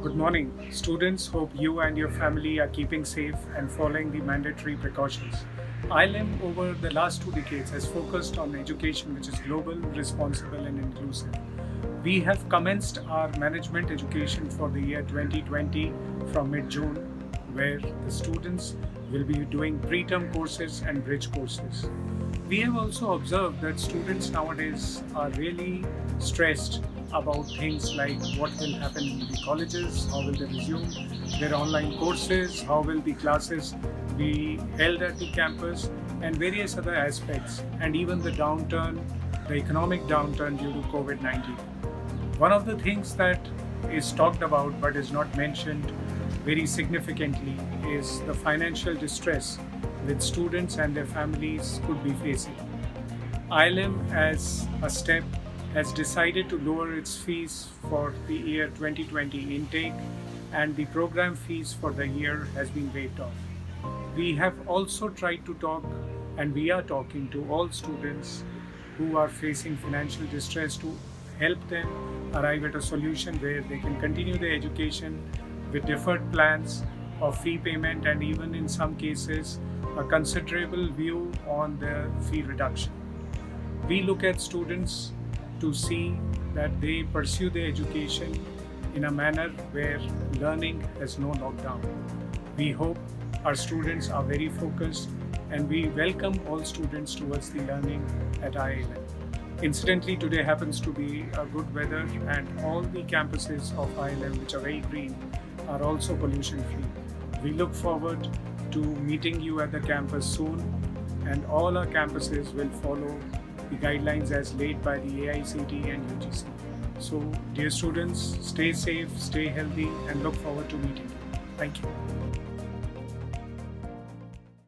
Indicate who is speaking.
Speaker 1: Good morning. Students, hope you and your family are keeping safe and following the mandatory precautions. ILM over the last 2 decades has focused on education which is global, responsible, and inclusive. We have commenced our management education for the year 2020 from mid June, where the students will be doing pre-term courses and bridge courses. We have also observed that students nowadays are really stressed about things like what will happen in the colleges, how will they resume their online courses, how will the classes be held at the campus, and various other aspects, and even the downturn, the economic downturn due to COVID 19. One of the things that is talked about but is not mentioned very significantly is the financial distress that students and their families could be facing. ILM, as a step, has decided to lower its fees for the year 2020 intake, and the program fees for the year has been waived off. We have also tried to talk, and we are talking to all students who are facing financial distress to help them arrive at a solution where they can continue their education with deferred plans of fee payment, and even in some cases a considerable view on the fee reduction. We look at students to see that they pursue their education in a manner where learning has no lockdown. We hope our students are very focused, and we welcome all students towards the learning at IIM. Incidentally, today happens to be a good weather, and all the campuses of ILM, which are very green, are also pollution free. We look forward to meeting you at the campus soon, and all our campuses will follow the guidelines as laid by the AICTE and UGC. So, dear students, stay safe, stay healthy, and look forward to meeting you. Thank you.